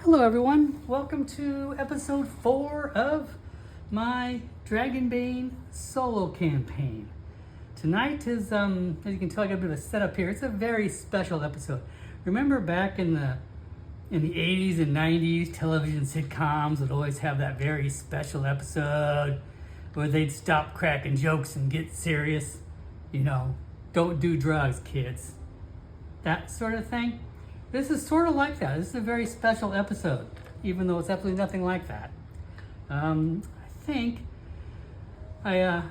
Hello everyone, welcome to episode 4 of my Dragonbane solo campaign. Tonight is, as you can tell, I got a bit of a setup here. It's a very special episode. Remember back in the 80s and 90s, television sitcoms would always have that very special episode where they'd stop cracking jokes and get serious. You know, don't do drugs, kids. That sort of thing. This is sort of like that. This is a very special episode, even though it's absolutely nothing like that. I think I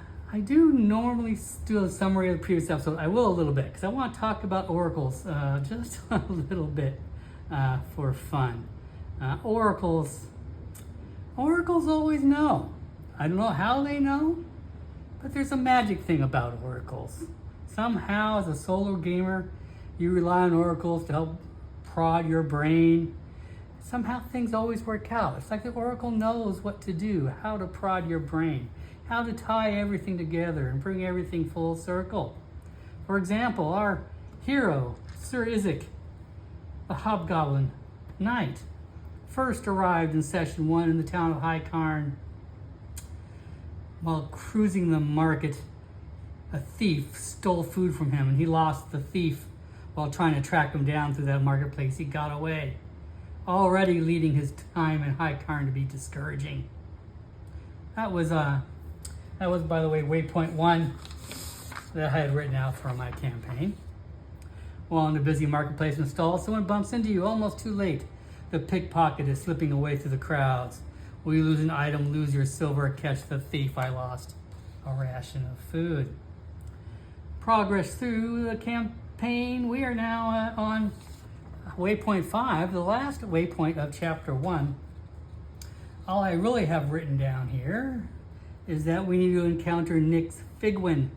do normally do a summary of the previous episode. I will a little bit because I want to talk about oracles just a little bit for fun. Oracles always know. I don't know how they know, but there's a magic thing about oracles. Somehow, as a solo gamer, you rely on oracles to help prod your brain. Somehow things always work out. It's like the oracle knows what to do, how to prod your brain, how to tie everything together and bring everything full circle. For example, our hero, Sir Isaac, the Hobgoblin Knight, first arrived in session 1 in the town of High Karn. While cruising the market, a thief stole food from him, and he lost the thief while trying to track him down through that marketplace. He got away, already leading his time in High Karn to be discouraging. That was, by the way, waypoint 1 that I had written out for my campaign. While in the busy marketplace and stall, someone bumps into you almost too late. The pickpocket is slipping away through the crowds. Will you lose an item, lose your silver, catch the thief? I lost a ration of food. Progress through the campaign. We are now on waypoint 5, the last waypoint of chapter 1. All I really have written down here is that we need to encounter Nyx Figwin,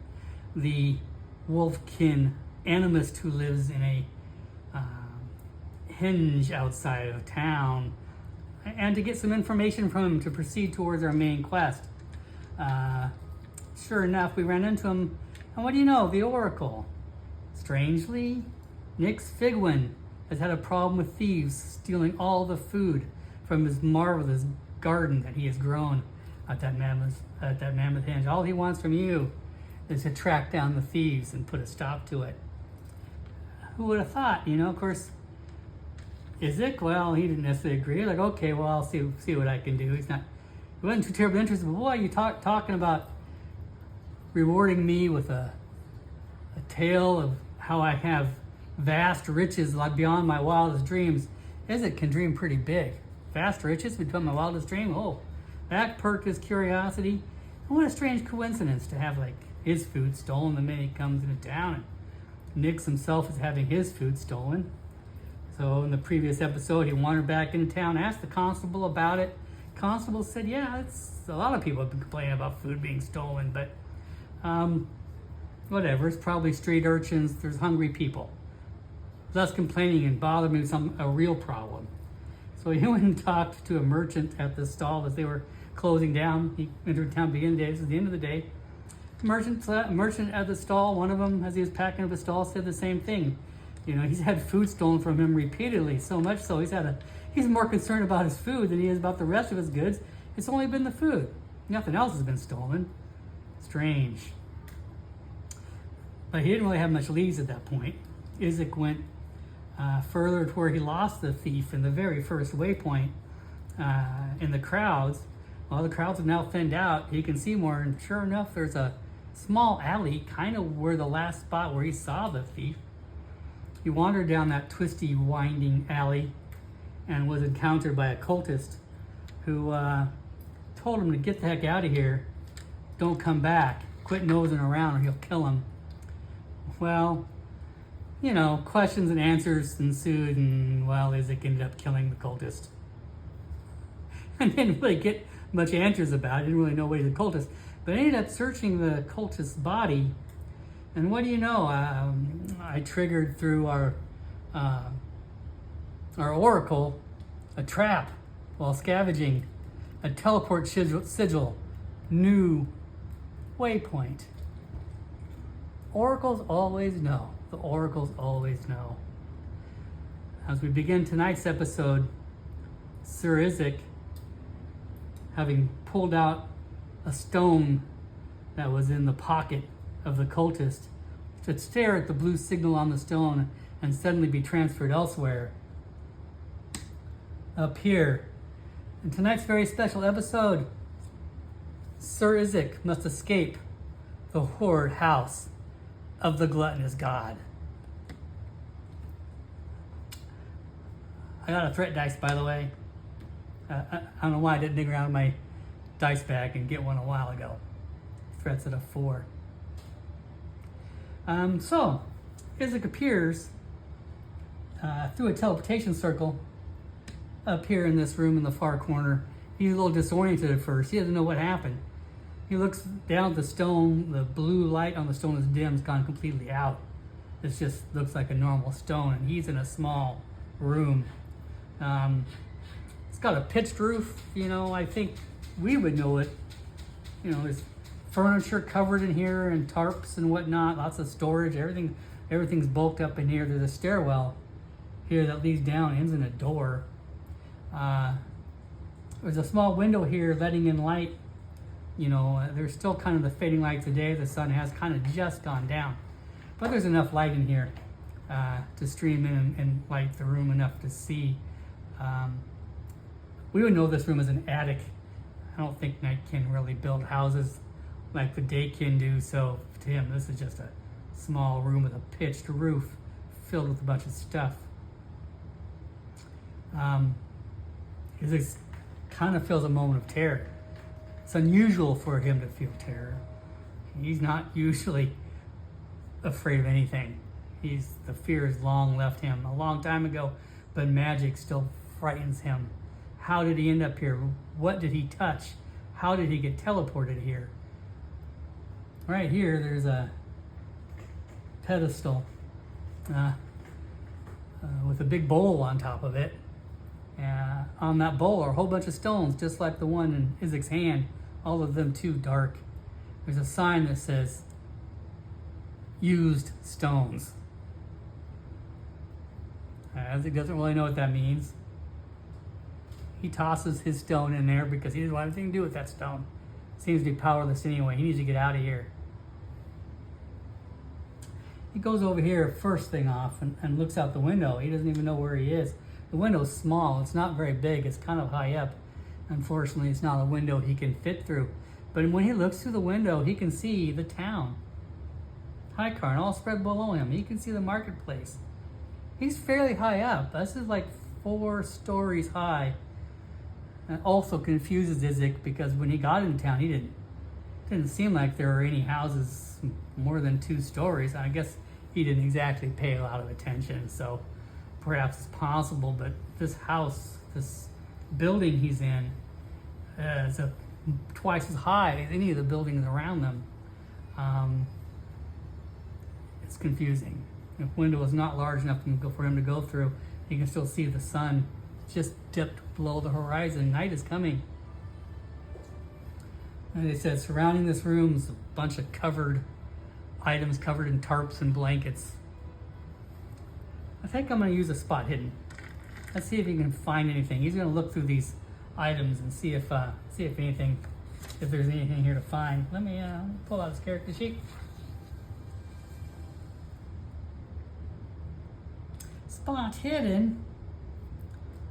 the wolfkin animist who lives in a henge outside of town, and to get some information from him to proceed towards our main quest. Sure enough, we ran into him, and what do you know? The Oracle. Strangely, Nyx Figwin has had a problem with thieves stealing all the food from his marvelous garden that he has grown at that mammoth henge. All he wants from you is to track down the thieves and put a stop to it. Who would have thought? You know, of course, Isaac, well, he didn't necessarily agree. Like, okay, well, I'll see what I can do. He wasn't too terribly interested, but boy, you talking about rewarding me with a tale of how I have vast riches like beyond my wildest dreams. Isaac can dream pretty big. Vast riches become my wildest dream. Oh, that perked his curiosity. And what a strange coincidence to have like his food stolen the minute he comes into town, and Nyx himself is having his food stolen. So in the previous episode, he wandered back into town, asked the constable about it. Constable said, yeah, it's a lot of people have been complaining about food being stolen, but whatever, it's probably street urchins, there's hungry people. Less complaining and bothering me with a real problem. So he went and talked to a merchant at the stall as they were closing down. He entered town at the end of the day. This is the end of the day. Merchant at the stall, one of them, as he was packing up the stall, said the same thing. You know, he's had food stolen from him repeatedly, so much so he's more concerned about his food than he is about the rest of his goods. It's only been the food. Nothing else has been stolen. Strange. But he didn't really have much leads at that point. Isaac went further to where he lost the thief in the very first waypoint in the crowds. Well, the crowds have now thinned out. He can see more, and sure enough, there's a small alley, kind of where the last spot where he saw the thief. He wandered down that twisty, winding alley and was encountered by a cultist who told him to get the heck out of here. Don't come back. Quit nosing around or he'll kill him. Well, you know, questions and answers ensued, and well, Isaac ended up killing the cultist. I didn't really get much answers about it. I didn't really know what he's a cultist. But I ended up searching the cultist's body, and what do you know? I triggered through our oracle a trap while scavenging, a teleport sigil, new waypoint. Oracles always know. The oracles always know. As we begin tonight's episode, Sir Isaac, having pulled out a stone that was in the pocket of the cultist, should stare at the blue signal on the stone and suddenly be transferred elsewhere. Up here, in tonight's very special episode, Sir Isaac must escape the horrid house of the gluttonous god. I got a threat dice, by the way. I don't know why I didn't dig around in my dice bag and get one a while ago. Threats at a 4. So, Isaac appears through a teleportation circle up here in this room in the far corner. He's a little disoriented at first. He doesn't know what happened. He looks down at the stone. The blue light on the stone is dim. It's gone completely out. It just looks like a normal stone, and he's in a small room. It's got a pitched roof. I think we would know it. There's furniture covered in here and tarps and whatnot. Lots of storage. Everything's bulked up in here. There's a stairwell here that leads down, ends in a door. There's a small window here letting in light. There's still kind of the fading lights of day. The sun has kind of just gone down. But there's enough light in here to stream in and light the room enough to see. We would know this room is an attic. I don't think Nightkin really build houses like the Daykin do, so to him this is just a small room with a pitched roof filled with a bunch of stuff. It kind of feels a moment of terror. It's unusual for him to feel terror. He's not usually afraid of anything. The fear has long left him a long time ago, but magic still frightens him. How did he end up here? What did he touch? How did he get teleported here? Right here, there's a pedestal with a big bowl on top of it. On that bowl are a whole bunch of stones, just like the one in Isaac's hand, all of them too dark. There's a sign that says, used stones. Isaac doesn't really know what that means. He tosses his stone in there because he doesn't want anything to do with that stone. Seems to be powerless anyway. He needs to get out of here. He goes over here first thing off and looks out the window. He doesn't even know where he is. The window's small. It's not very big. It's kind of high up. Unfortunately, it's not a window he can fit through. But when he looks through the window, he can see the town. Highcarn all spread below him. He can see the marketplace. He's fairly high up. This is like 4 stories high. That also confuses Isaac because when he got into town, it didn't seem like there were any houses more than 2 stories. I guess he didn't exactly pay a lot of attention, so perhaps it's possible, but this house, this building he's in, is twice as high as any of the buildings around them. It's confusing. The window is not large enough for him to go through. You can still see the sun just dipped below the horizon. Night is coming. And they said surrounding this room is a bunch of covered items covered in tarps and blankets. I think I'm going to use a spot hidden. Let's see if he can find anything. He's going to look through these items and see if there's anything here to find. Let me pull out his character sheet. Spot hidden.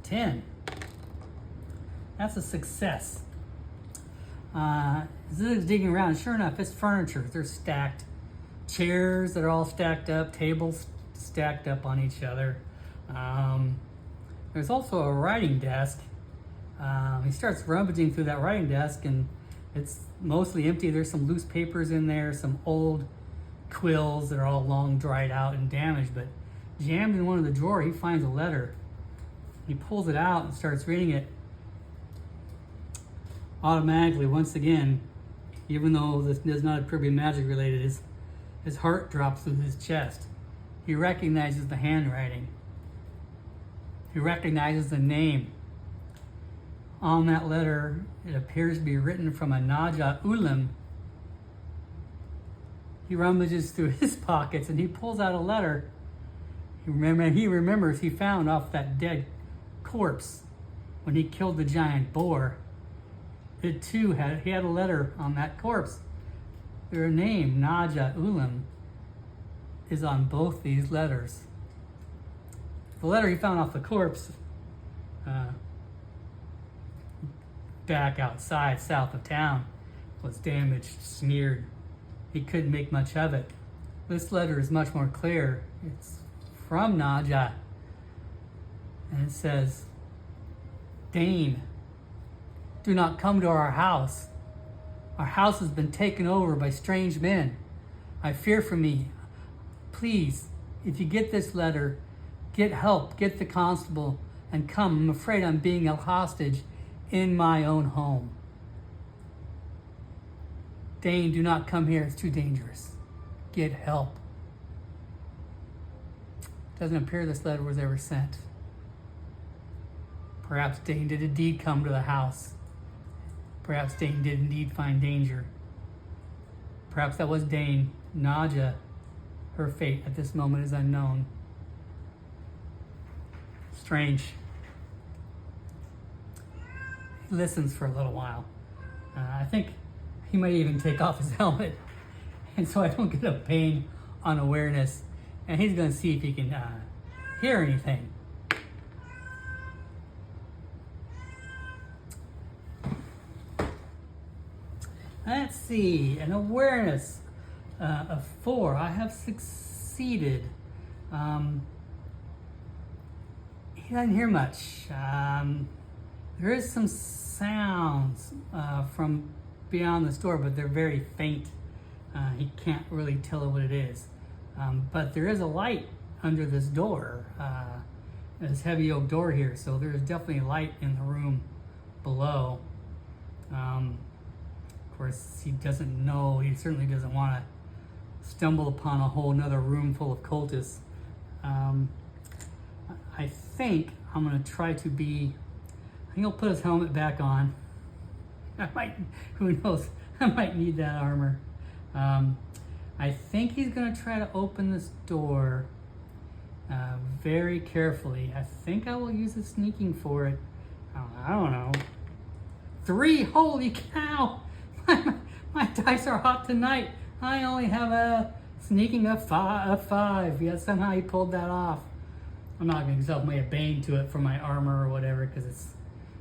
10. That's a success. Zig's digging around. Sure enough, it's furniture. They're stacked. Chairs that are all stacked up. Tables stacked up on each other. There's also a writing desk. He starts rummaging through that writing desk, and it's mostly empty. There's some loose papers in there, some old quills that are all long dried out and damaged, but jammed in one of the drawers, he finds a letter. He pulls it out and starts reading it. Automatically, once again, even though this does not appear to be magic related, his heart drops through his chest. He recognizes the handwriting. He recognizes the name. On that letter, it appears to be written from a Naja Ulam. He rummages through his pockets and he pulls out a letter. He remembers he found off that dead corpse when he killed the giant boar, he had a letter on that corpse. Their name, Naja Ulam, is on both these letters. The letter he found off the corpse back outside, south of town, was damaged, smeared. He couldn't make much of it. This letter is much more clear. It's from Naja. And it says, Dane, do not come to our house. Our house has been taken over by strange men. I fear for me. Please, if you get this letter, get help, get the constable, and come. I'm afraid I'm being held hostage in my own home. Dane, do not come here. It's too dangerous. Get help. Doesn't appear this letter was ever sent. Perhaps Dane did indeed come to the house. Perhaps Dane did indeed find danger. Perhaps that was Dane. Naja, her fate at this moment is unknown. Strange. He listens for a little while. I think he might even take off his helmet, and so I don't get a pain on awareness. And he's going to see if he can hear anything. Let's see, an awareness of 4. I have succeeded. He doesn't hear much. There is some sounds from beyond the store, but they're very faint. He can't really tell what it is. But there is a light under this door, this heavy oak door here, so there's definitely light in the room below. Of course, he doesn't know, he certainly doesn't want to stumble upon a whole nother room full of cultists. I think I'm going to try to be, I think he'll put his helmet back on. I might, who knows, I might need that armor. I think he's going to try to open this door very carefully. I think I will use a sneaking for it. I don't know. 3, holy cow! My dice are hot tonight. I only have a sneaking of 5. Yet somehow he pulled that off. I'm not going to self-made a bane to it for my armor or whatever, because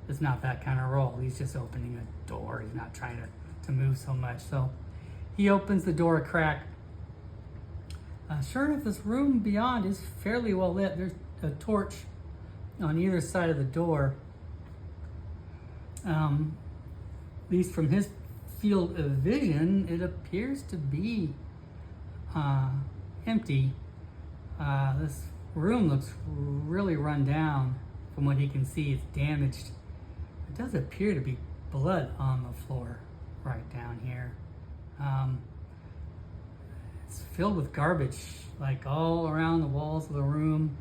it's not that kind of roll. He's just opening a door. He's not trying to move so much. So he opens the door a crack. Sure enough, this room beyond is fairly well lit. There's a torch on either side of the door. At least from his field of vision, it appears to be empty. This room looks really run down from what he can see. It's damaged. It does appear to be blood on the floor right down here. It's filled with garbage, like all around the walls of the room.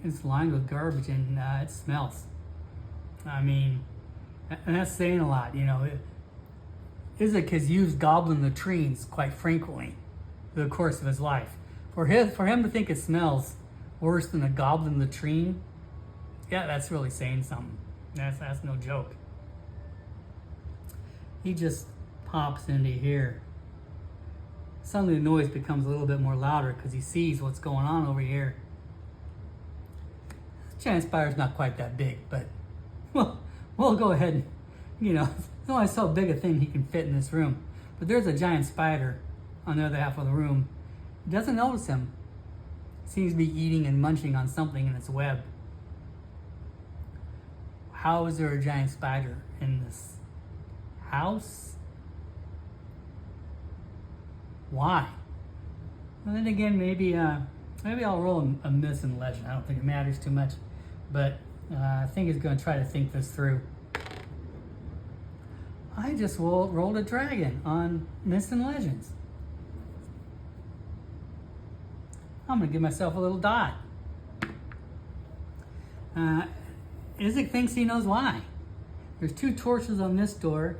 It's lined with garbage, and it smells. I mean, and that's saying a lot, you know. Isaac has used goblin latrines quite frequently through the course of his life. For him to think it smells worse than a goblin latrine, yeah, that's really saying something. That's no joke. He just pops into here. Suddenly the noise becomes a little bit more louder because he sees what's going on over here. The giant spider's not quite that big, but we'll go ahead and, you know, it's only so big a thing he can fit in this room. But there's a giant spider on the other half of the room. He doesn't notice him. Seems to be eating and munching on something in its web. How is there a giant spider in this house? Why? And then again, maybe I'll roll a myth and legend. I don't think it matters too much, but I think he's going to try to think this through. I just rolled a dragon on myths and legends. I'm going to give myself a little dot. Isaac thinks he knows why. There's 2 torches on this door.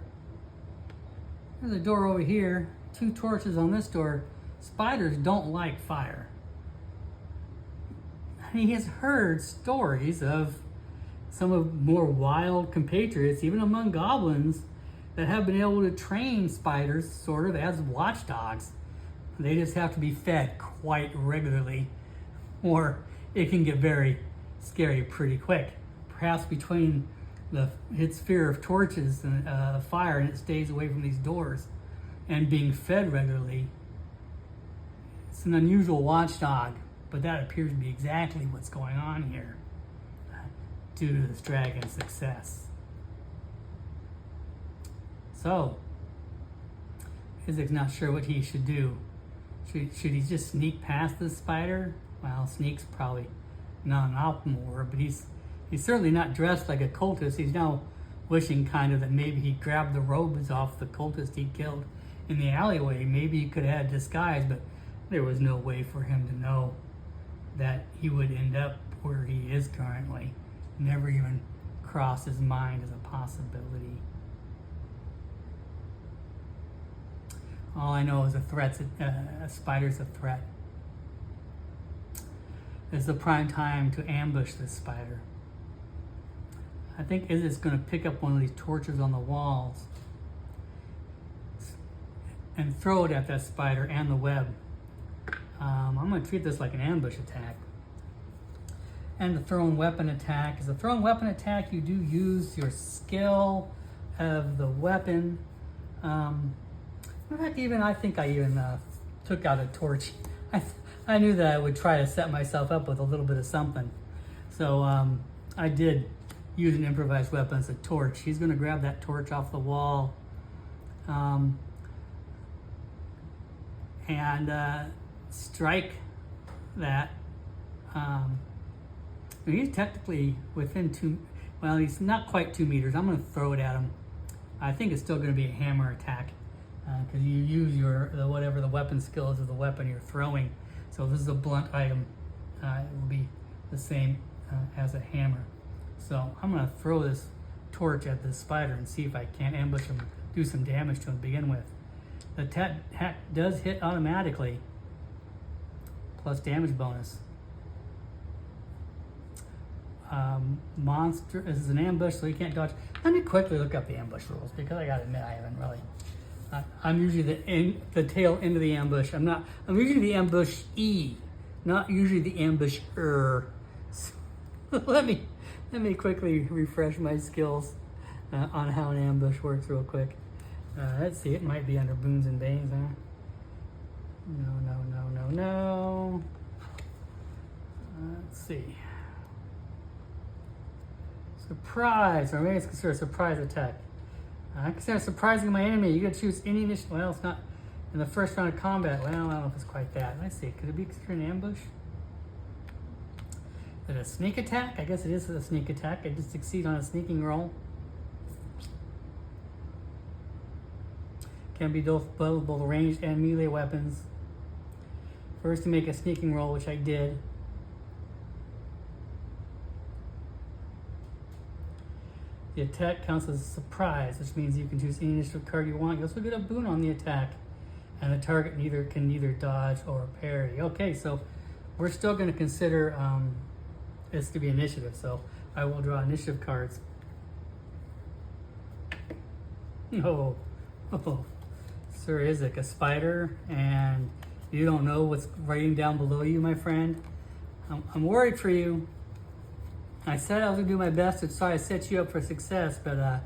There's a door over here. 2 torches on this door. Spiders don't like fire. He has heard stories of some of more wild compatriots, even among goblins, that have been able to train spiders sort of as watchdogs. They just have to be fed quite regularly, or it can get very scary pretty quick. Perhaps between its fear of torches and fire, and it stays away from these doors, and being fed regularly, it's an unusual watchdog, but that appears to be exactly what's going on here due to this dragon's success. So, Isaac's not sure what he should do. Should he just sneak past this spider? Well, sneak's probably not an optimal word, but he's certainly not dressed like a cultist. He's now wishing kind of that maybe he grabbed the robes off the cultist he killed in the alleyway. Maybe he could have had disguise, but there was no way for him to know that he would end up where he is currently. Never even crossed his mind as a possibility. All I know is a spider's a threat. It's the prime time to ambush this spider. I think Isaac's going to pick up one of these torches on the walls and throw it at that spider and the web. I'm going to treat this like an ambush attack. And the thrown weapon attack. As a thrown weapon attack, you do use your skill of the weapon. In fact, I think I even took out a torch. I knew that I would try to set myself up with a little bit of something. So I did use an improvised weapon as a torch. He's going to grab that torch off the wall and strike that. He's technically within he's not quite 2 meters. I'm going to throw it at him. I think it's still going to be a hammer attack because you use whatever the weapon skill is of the weapon you're throwing. So this is a blunt item. It will be the same as a hammer. So I'm going to throw this torch at this spider and see if I can't ambush him, do some damage to him to begin with. The attack does hit automatically, plus damage bonus. Monster, this is an ambush, so you can't dodge. Let me quickly look up the ambush rules, because I gotta admit I haven't really. I'm usually the tail end of the ambush. I'm usually the ambush-ee, not usually the ambush-er. So let me quickly refresh my skills on how an ambush works real quick. Let's see, it might be under Boons and Banes, huh? No. Let's see. Surprise, or maybe it's considered a surprise attack. I consider surprising my enemy. You gotta choose any initiative. Well, it's not in the first round of combat. Well, I don't know if it's quite that. Let's see, could it be considered an ambush? Is it a sneak attack? I guess it is a sneak attack. I just succeed on a sneaking roll. Can be both ranged and melee weapons. First to make a sneaking roll, which I did. The attack counts as a surprise, which means you can choose any initiative card you want. You also get a boon on the attack, and the target can neither dodge or parry. Okay, so we're still going to consider this to be initiative, so I will draw initiative cards. Oh, Sir Isaac, a spider, and you don't know what's writing down below you, my friend. I'm worried for you. I said I was gonna do my best to try to set you up for success, but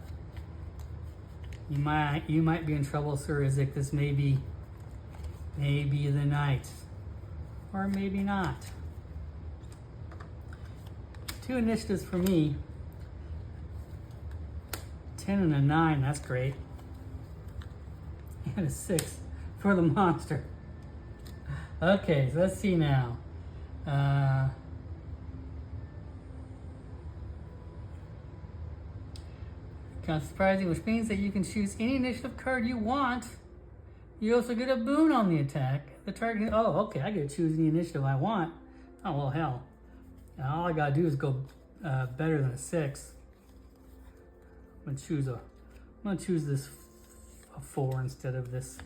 you might be in trouble, Sir Isaac. This may be the night, or maybe not. 2 initiatives for me. 10 and a 9. That's great. And a 6 for the monster. Okay, so let's see now. Kind of surprising, which means that you can choose any initiative card you want. You also get a boon on the attack. The target. Oh, okay. I get to choose the initiative I want. Oh well, hell. Now, all I gotta do is go better than a 6. I'm gonna choose this a 4 instead of this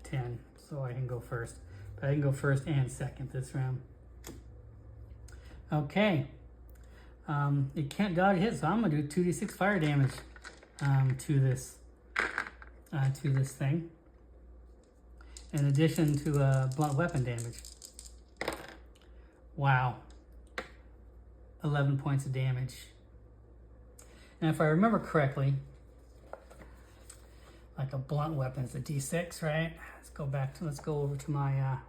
10, so I can go first. But I can go first and second this round. Okay. It can't dodge a hit, so I'm gonna do 2d6 fire damage to this thing, in addition to blunt weapon damage. Wow, 11 points of damage. And if I remember correctly, like a blunt weapon is a d6, right? Let's go over to my,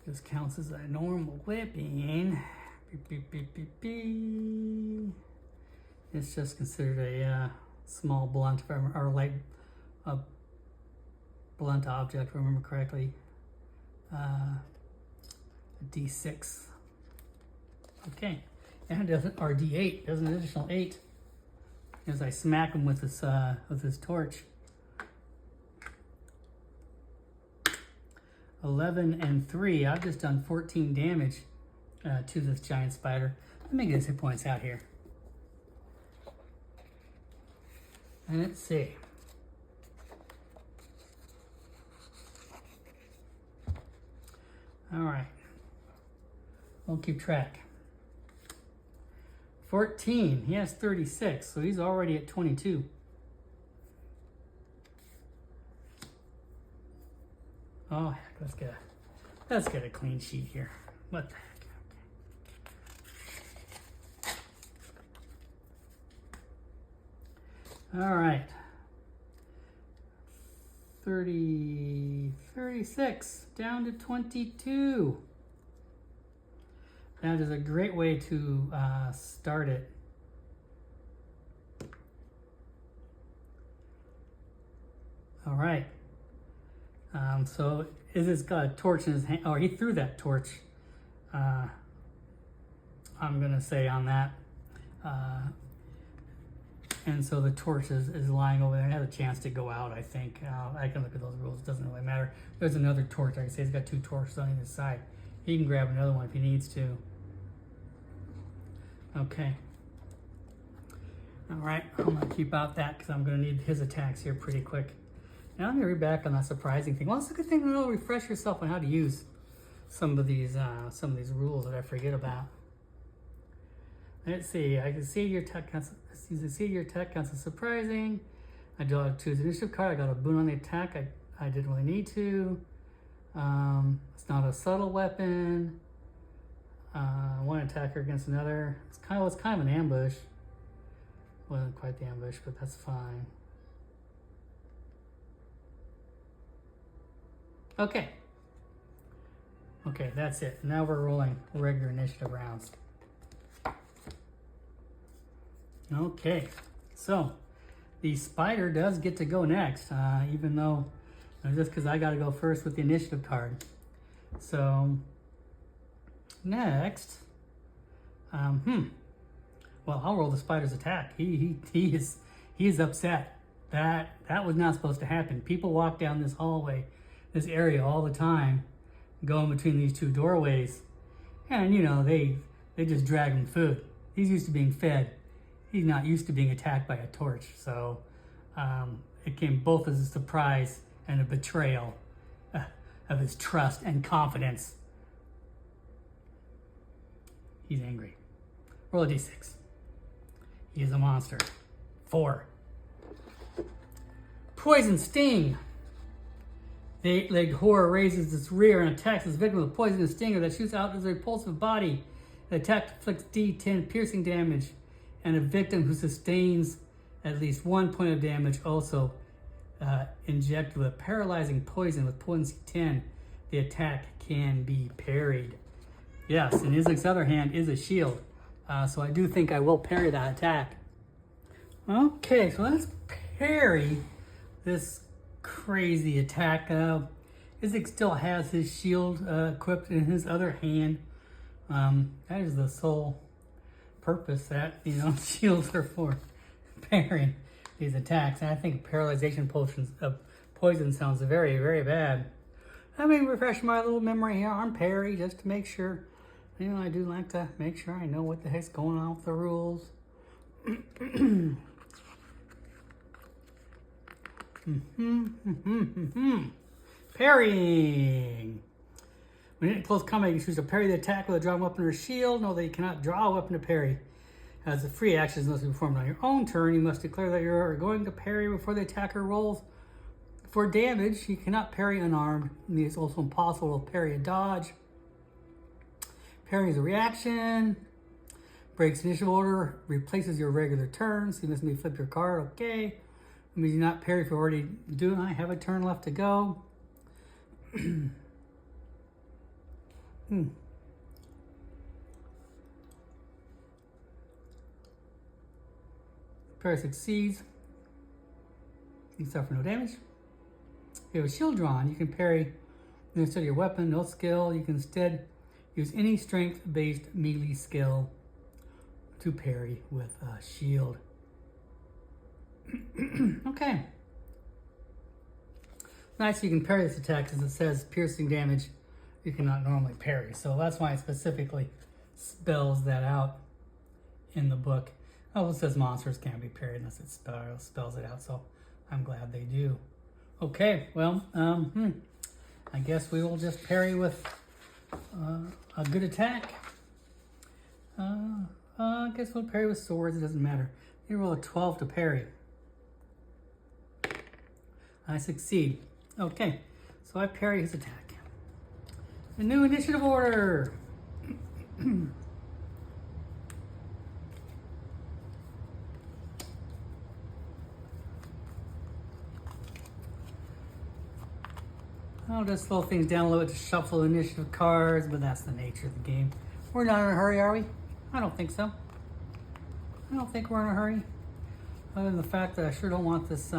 this counts as a normal whipping. Beep, beep, beep, beep, beep. It's just considered a small blunt, or light blunt object, if I remember correctly. A d6. Okay, and it doesn't, or d8, does an additional 8 as I smack him with this torch. 11 and 3. I've just done 14 damage to this giant spider. Let me get his hit points out here. And let's see. All right. We'll keep track. 14. He has 36, so he's already at 22. Oh heck, let's get a clean sheet here. What the heck? Okay. All right. 36 down to 22. That is a great way to start it. All right. So Izzy's got a torch in his hand. Oh, he threw that torch. I'm gonna say on that. And so the torch is lying over there. It has a chance to go out, I think. I can look at those rules. It doesn't really matter. There's another torch. Like I say, he's got 2 torches on either side. He can grab another one if he needs to. Okay. All right. I'm going to keep out that because I'm going to need his attacks here pretty quick. Now let me read back on that surprising thing. Well, it's a good thing to know. Refresh yourself on how to use some of these rules that I forget about. Let's see. I can see your attack counts. You can see your attack counts as surprising. I do have to choose initiative card. I got a boon on the attack. I didn't really need to. It's not a subtle weapon. One attacker against another. It's kind of an ambush. Wasn't quite the ambush, but that's fine. Okay. Okay, that's it. Now we're rolling regular initiative rounds. Okay, so the spider does get to go next, even though just because I got to go first with the initiative card. So next, well, I'll roll the spider's attack. He is upset. That was not supposed to happen. People walk down this hallway, this area all the time, going between these 2 doorways, and you know they just drag him food. He's used to being fed. He's not used to being attacked by a torch, so it came both as a surprise and a betrayal of his trust and confidence. He's angry. Roll a d6. He is a monster. 4. Poison Sting. The 8-legged horror raises its rear and attacks its victim with a poisonous stinger that shoots out of its repulsive body. The attack inflicts d10 piercing damage, and a victim who sustains at least 1 point of damage also injected with a paralyzing poison with potency 10. The attack can be parried. Yes, and Izik's other hand is a shield. So I do think I will parry that attack. Okay, so let's parry this crazy attack. Izik still has his shield equipped in his other hand. That is the sole purpose that, shields are for parrying these attacks. And I think paralyzation poison sounds very, very bad. Let me refresh my little memory here on parry just to make sure. I do like to make sure I know what the heck's going on with the rules. Parrying. When in close combat, you choose to parry the attack with a drawn weapon or shield. Know that you cannot draw a weapon to parry. As a free action must be performed on your own turn, you must declare that you are going to parry before the attacker rolls for damage. You cannot parry unarmed. It is also impossible to parry a dodge. Parry is a reaction. Breaks initiative order. Replaces your regular turns. You must maybe flip your card. Okay. It means you not parry if you're already doing. I have a turn left to go. Parry succeeds. You suffer no damage. If you have a shield drawn, you can parry instead of your weapon, no skill. You can instead use any strength-based melee skill to parry with a shield. Okay. Nice, you can parry this attack as it says piercing damage you cannot normally parry. So that's why it specifically spells that out in the book. Oh, it says monsters can't be parried unless it spells it out, so I'm glad they do. Okay, well, I guess we will just parry with a good attack. I guess we'll parry with swords, it doesn't matter. You roll a 12 to parry. I succeed. Okay, so I parry his attack. A new initiative order. I'll just slow things down a little bit to shuffle initiative cards, but that's the nature of the game. We're not in a hurry, are we? I don't think so. I don't think we're in a hurry. Other than the fact that I sure don't want this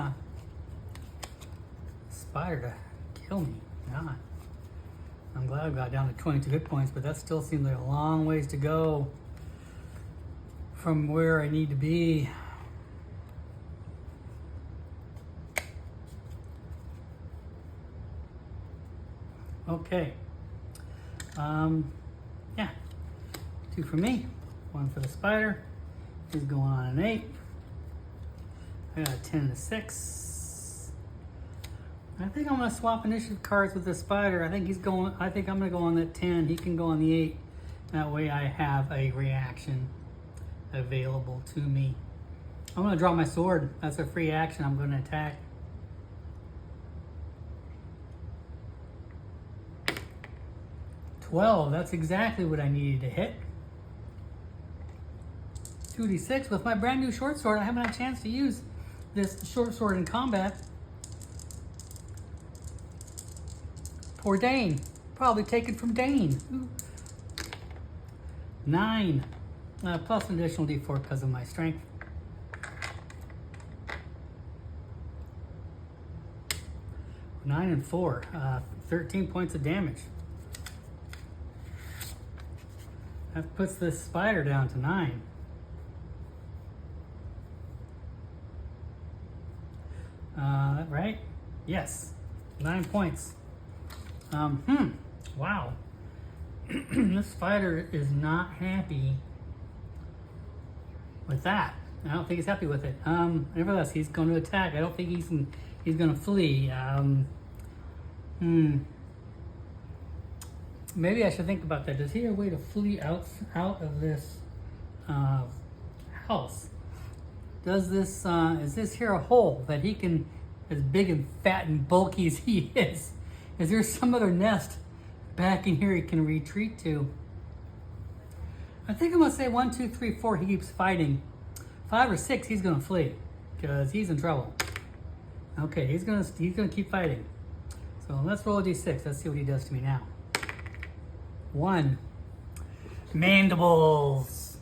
spider to kill me. God. I'm glad I got down to 22 hit points, but that still seems like a long ways to go from where I need to be. Okay. Yeah. 2 for me. 1 for the spider. He's going on an 8. I got a 10 and a 6. I think I'm gonna swap initiative cards with the spider. I think I'm gonna go on that 10. He can go on the 8. That way I have a reaction available to me. I'm gonna draw my sword. That's a free action. I'm gonna attack. Well, that's exactly what I needed to hit. 2d6 with my brand new short sword. I haven't had a chance to use this short sword in combat. Poor Dane. Probably taken from Dane. Ooh. 9. Plus an additional d4 because of my strength. 9 and 4. 13 points of damage. That puts this spider down to 9. Right? Yes. 9 points. Wow. This spider is not happy with that. I don't think he's happy with it. Nevertheless, he's going to attack. I don't think he's going to flee. Maybe I should think about that. Does he have a way to flee out of this house? Does this is this here a hole that he can, as big and fat and bulky as he is there some other nest back in here he can retreat to? I think I'm gonna say 1, 2, 3, 4. He keeps fighting. 5 or 6, he's gonna flee because he's in trouble. Okay, he's gonna keep fighting. So let's roll a d6. Let's see what he does to me now. 1. Mandibles.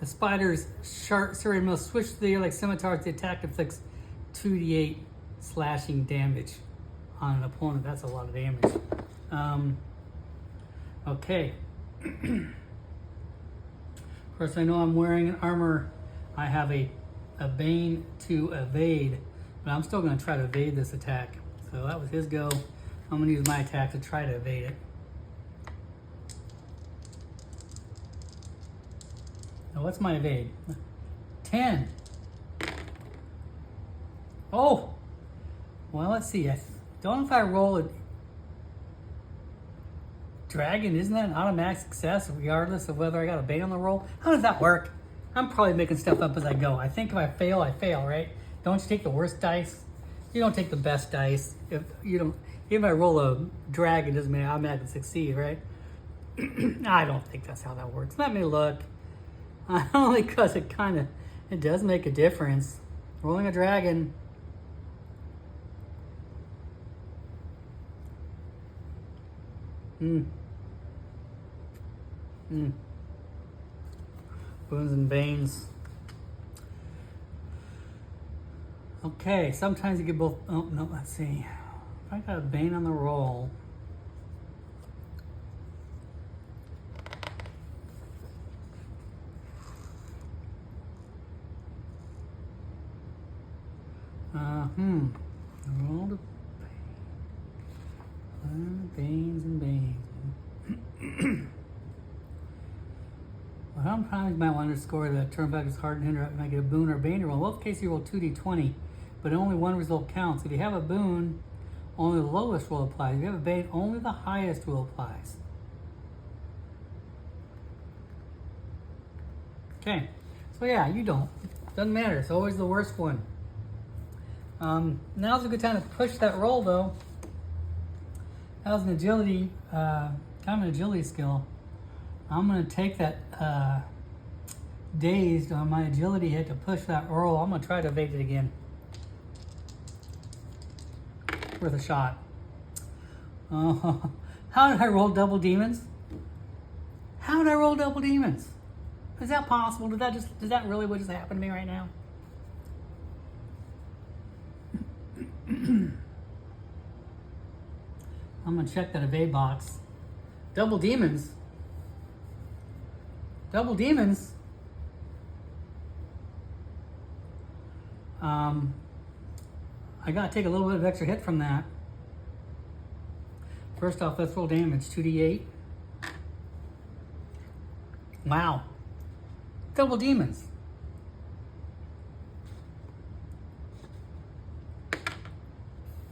The spider's serrated must switch through the air like scimitars. The attack inflicts 2d8 slashing damage on an opponent. That's a lot of damage. Okay. Of course, I know I'm wearing an armor. I have a Bane to evade, but I'm still going to try to evade this attack. So that was his go. I'm going to use my attack to try to evade it. Now, what's my evade? 10. Oh! Well, let's see. I don't know if I roll a dragon, isn't that an automatic success regardless of whether I got a Bane on the roll? How does that work? I'm probably making stuff up as I go. I think if I fail, right? Don't you take the worst dice? You don't take the best dice. If I roll a dragon, it doesn't mean I automatically succeed, right? I don't think that's how that works. Let me look. Only because it does make a difference. Rolling a dragon. Boons and Banes. Okay, sometimes you get both. Oh, no, let's see. If I got a Bane on the roll. Roll the Banes and Banes. Well, sometimes you might want to underscore that turn back is hard and hinder when I get a boon or Bane roll. In both cases, you roll 2d20, but only one result counts. If you have a boon, only the lowest roll applies. If you have a Bane, only the highest roll applies. Okay, so yeah, you don't. Doesn't matter. It's always the worst one. Now's a good time to push that roll, though. That was an agility, kind of an agility skill. I'm going to take that dazed on my agility hit to push that roll. I'm going to try to evade it again. Worth a shot. How did I roll double demons? How did I roll double demons? Is that possible? Is that really what just happened to me right now? I'm gonna check that evade box. Double demons. Double demons. I gotta take a little bit of extra hit from that. First off, let's roll damage. 2d8. Wow. Double demons.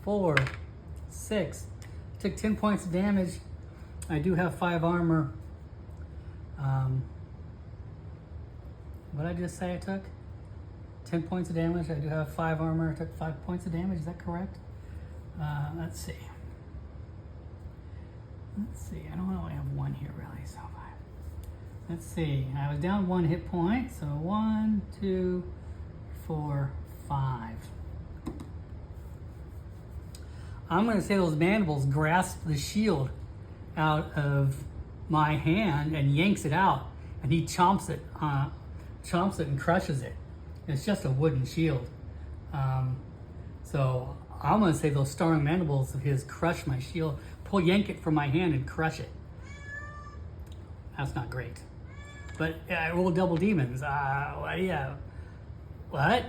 Four, 6. Took 10 points of damage. I do have 5 armor. What did I just say I took? 10 points of damage. I do have 5 armor. I took 5 points of damage. Is that correct? Let's see. I don't only have 1 here really, so let's see. I was down 1 hit point, so 1, 2, 4, 5. I'm going to say those mandibles grasp the shield out of my hand and yanks it out, and he chomps it and crushes it. It's just a wooden shield. So I'm going to say those starring mandibles of his crush my shield, yank it from my hand and crush it. That's not great. But I rolled double demons. Yeah. What?